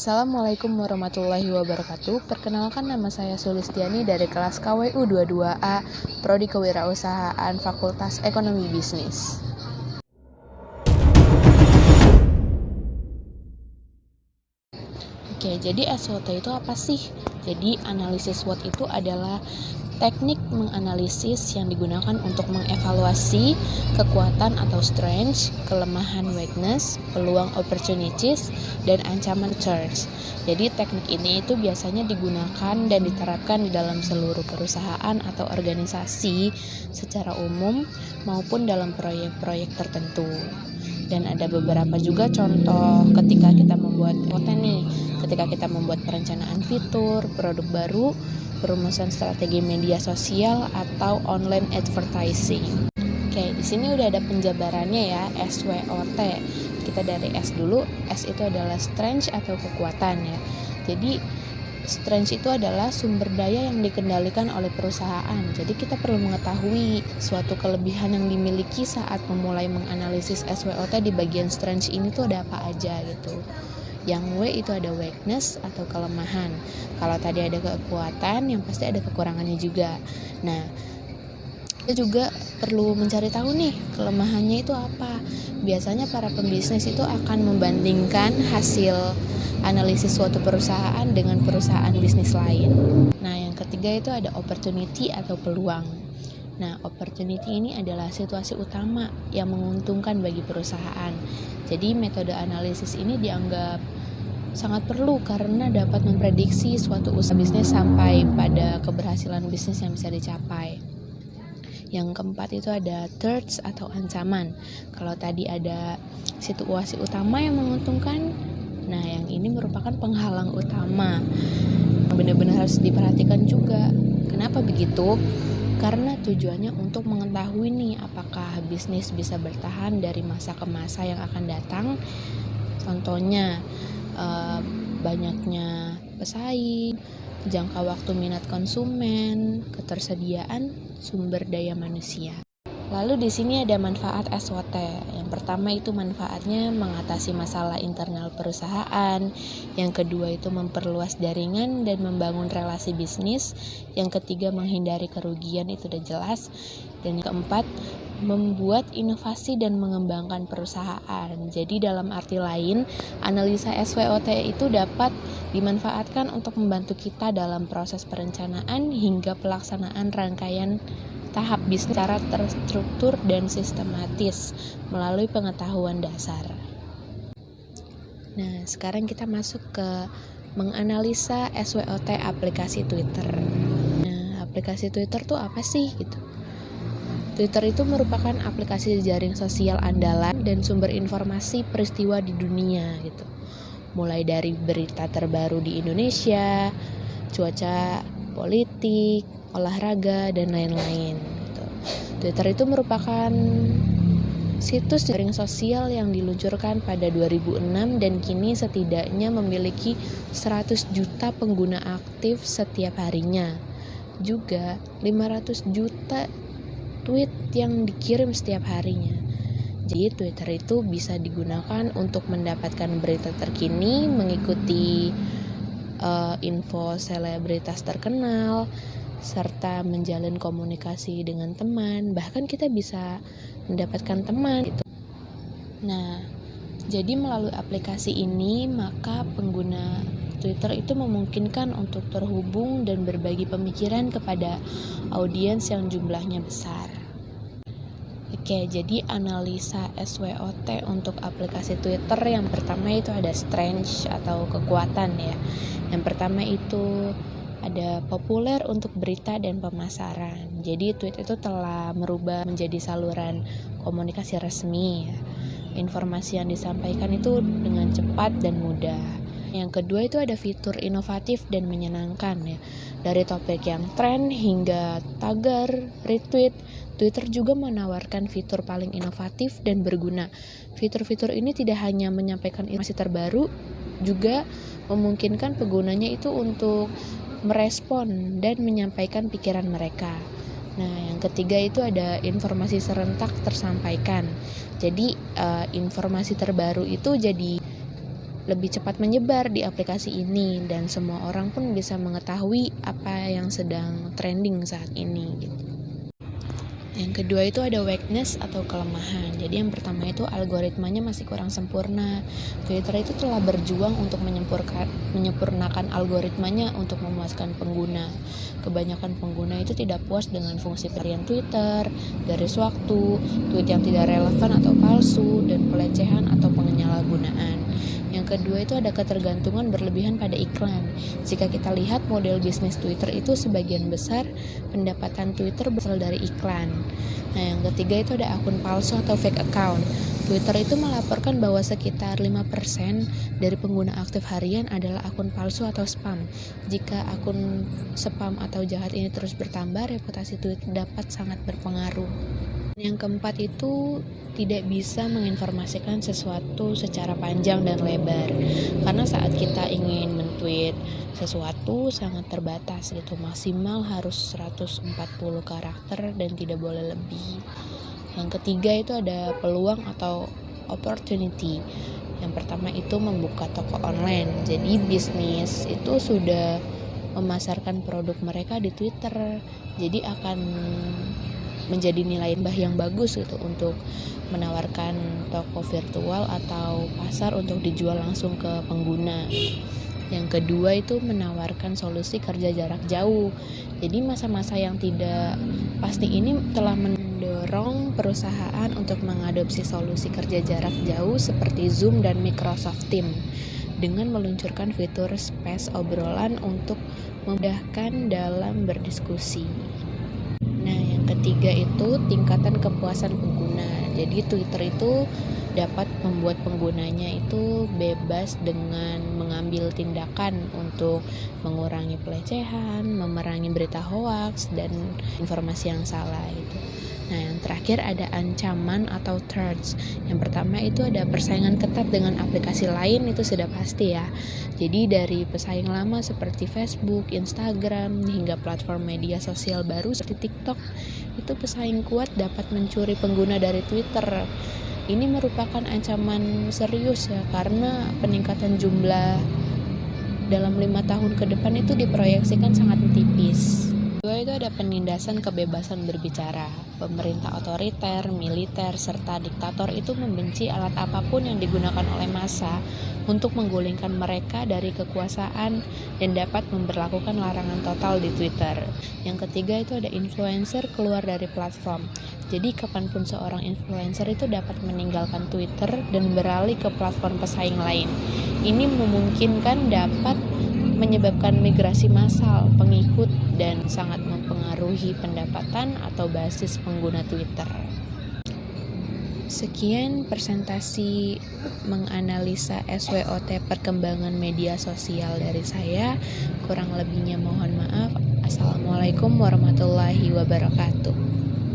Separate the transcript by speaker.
Speaker 1: Assalamualaikum warahmatullahi wabarakatuh. Perkenalkan, nama saya Sulistiani dari kelas KWU 22A, Prodi Kewirausahaan Fakultas Ekonomi Bisnis. Oke, jadi SWOT itu apa sih? Jadi analisis SWOT itu adalah teknik menganalisis yang digunakan untuk mengevaluasi kekuatan atau strength, kelemahan weakness, peluang opportunities, dan ancaman threats. Jadi teknik ini itu biasanya digunakan dan diterapkan di dalam seluruh perusahaan atau organisasi secara umum maupun dalam proyek-proyek tertentu. Dan ada beberapa juga contoh ketika kita membuat konten nih, ketika kita membuat perencanaan fitur, produk baru, perumusan strategi media sosial atau online advertising. Oke, di sini udah ada penjabarannya ya, SWOT. Kita dari S dulu. S itu adalah strength atau kekuatan ya. Jadi strength itu adalah sumber daya yang dikendalikan oleh perusahaan. Jadi kita perlu mengetahui suatu kelebihan yang dimiliki saat memulai menganalisis SWOT. Di bagian strength ini tuh ada apa aja gitu. Yang W itu ada weakness atau kelemahan. Kalau tadi ada kekuatan, yang pasti ada kekurangannya juga. Nah, kita juga perlu mencari tahu nih kelemahannya itu apa. Biasanya para pembisnis itu akan membandingkan hasil analisis suatu perusahaan dengan perusahaan bisnis lain. Nah, yang ketiga itu ada opportunity atau peluang. Nah, opportunity ini adalah situasi utama yang menguntungkan bagi perusahaan. Jadi metode analisis ini dianggap sangat perlu karena dapat memprediksi suatu usaha bisnis sampai pada keberhasilan bisnis yang bisa dicapai. Yang keempat itu ada threats atau ancaman. Kalau tadi ada situasi utama yang menguntungkan, nah yang ini merupakan penghalang utama. Benar-benar harus diperhatikan juga. Kenapa begitu? Karena tujuannya untuk mengetahui nih apakah bisnis bisa bertahan dari masa ke masa yang akan datang. Contohnya banyaknya pesaing, jangka waktu minat konsumen, ketersediaan sumber daya manusia. Lalu di sini ada manfaat SWOT. Yang pertama itu manfaatnya mengatasi masalah internal perusahaan. Yang kedua itu memperluas jaringan dan membangun relasi bisnis. Yang ketiga menghindari kerugian, itu udah jelas. Dan yang keempat membuat inovasi dan mengembangkan perusahaan. Jadi dalam arti lain, analisa SWOT itu dapat dimanfaatkan untuk membantu kita dalam proses perencanaan hingga pelaksanaan rangkaian tahap bisnis secara terstruktur dan sistematis melalui pengetahuan dasar. Nah, sekarang kita masuk ke menganalisa SWOT aplikasi Twitter. Nah, aplikasi Twitter tuh apa sih gitu? Twitter itu merupakan aplikasi jaring sosial andalan dan sumber informasi peristiwa di dunia gitu. Mulai dari berita terbaru di Indonesia, cuaca, politik, olahraga, dan lain-lain gitu. Twitter itu merupakan situs jaring sosial yang diluncurkan pada 2006 dan kini setidaknya memiliki 100 juta pengguna aktif setiap harinya. Juga 500 juta tweet yang dikirim setiap harinya. Jadi Twitter itu bisa digunakan untuk mendapatkan berita terkini, mengikuti info selebritas terkenal, serta menjalin komunikasi dengan teman. Bahkan kita bisa mendapatkan teman gitu. Nah, jadi melalui aplikasi ini maka pengguna Twitter itu memungkinkan untuk terhubung dan berbagi pemikiran kepada audiens yang jumlahnya besar. Oke, jadi analisa SWOT untuk aplikasi Twitter yang pertama itu ada strength atau kekuatan ya. Yang pertama itu ada populer untuk berita dan pemasaran. Jadi tweet itu telah merubah menjadi saluran komunikasi resmi ya. Informasi yang disampaikan itu dengan cepat dan mudah. Yang kedua itu ada fitur inovatif dan menyenangkan ya. Dari topik yang tren hingga tagar, retweet, Twitter juga menawarkan fitur paling inovatif dan berguna. Fitur-fitur ini tidak hanya menyampaikan informasi terbaru, juga memungkinkan penggunanya itu untuk merespon dan menyampaikan pikiran mereka. Nah, yang ketiga itu ada informasi serentak tersampaikan. Jadi informasi terbaru itu jadi lebih cepat menyebar di aplikasi ini dan semua orang pun bisa mengetahui apa yang sedang trending saat ini gitu. Yang kedua itu ada weakness atau kelemahan. Jadi yang pertama itu algoritmanya masih kurang sempurna. Twitter itu telah berjuang untuk menyempurnakan algoritmanya untuk memuaskan pengguna. Kebanyakan pengguna itu tidak puas dengan fungsi pelarian Twitter, garis waktu, tweet yang tidak relevan atau palsu, dan pelecehan atau penyalahgunaan. Yang kedua itu ada ketergantungan berlebihan pada iklan. Jika kita lihat model bisnis Twitter itu sebagian besar pendapatan Twitter berasal dari iklan. Nah, yang ketiga itu ada akun palsu atau fake account. Twitter itu melaporkan bahwa sekitar 5% dari pengguna aktif harian adalah akun palsu atau spam. Jika akun spam atau jahat ini terus bertambah, reputasi Twitter dapat sangat berpengaruh. Yang keempat itu tidak bisa menginformasikan sesuatu secara panjang dan lebar. Karena saat kita ingin men-tweet sesuatu sangat terbatas gitu. Maksimal harus 140 karakter dan tidak boleh lebih. Yang ketiga itu ada peluang atau opportunity. Yang pertama itu membuka toko online. Jadi bisnis itu sudah memasarkan produk mereka di Twitter. Jadi akan menjadi nilai tambah yang bagus gitu untuk menawarkan toko virtual atau pasar untuk dijual langsung ke pengguna. Yang kedua itu menawarkan solusi kerja jarak jauh. Jadi masa-masa yang tidak pasti ini telah mendorong perusahaan untuk mengadopsi solusi kerja jarak jauh seperti Zoom dan Microsoft Teams dengan meluncurkan fitur space obrolan untuk memudahkan dalam berdiskusi. Nah, yang ketiga itu tingkatan kepuasan pengguna. Jadi Twitter itu dapat membuat penggunanya itu bebas dengan mengambil tindakan untuk mengurangi pelecehan, memerangi berita hoaks dan informasi yang salah gitu. Nah, yang terakhir ada ancaman atau threats. Yang pertama itu ada persaingan ketat dengan aplikasi lain, itu sudah pasti ya. Jadi dari pesaing lama seperti Facebook, Instagram, hingga platform media sosial baru seperti TikTok, itu pesaing kuat dapat mencuri pengguna dari Twitter. Ini merupakan ancaman serius ya, karena peningkatan jumlah dalam 5 tahun ke depan itu diproyeksikan sangat tipis. Kedua itu ada penindasan kebebasan berbicara. Pemerintah otoriter, militer, serta diktator itu membenci alat apapun yang digunakan oleh massa untuk menggulingkan mereka dari kekuasaan dan dapat memberlakukan larangan total di Twitter. Yang ketiga itu ada influencer keluar dari platform. Jadi kapanpun seorang influencer itu dapat meninggalkan Twitter dan beralih ke platform pesaing lain. Ini memungkinkan dapat menyebabkan migrasi massal pengikut dan sangat mempengaruhi pendapatan atau basis pengguna Twitter. Sekian presentasi menganalisa SWOT perkembangan media sosial dari saya. Kurang lebihnya mohon maaf. Assalamualaikum warahmatullahi wabarakatuh.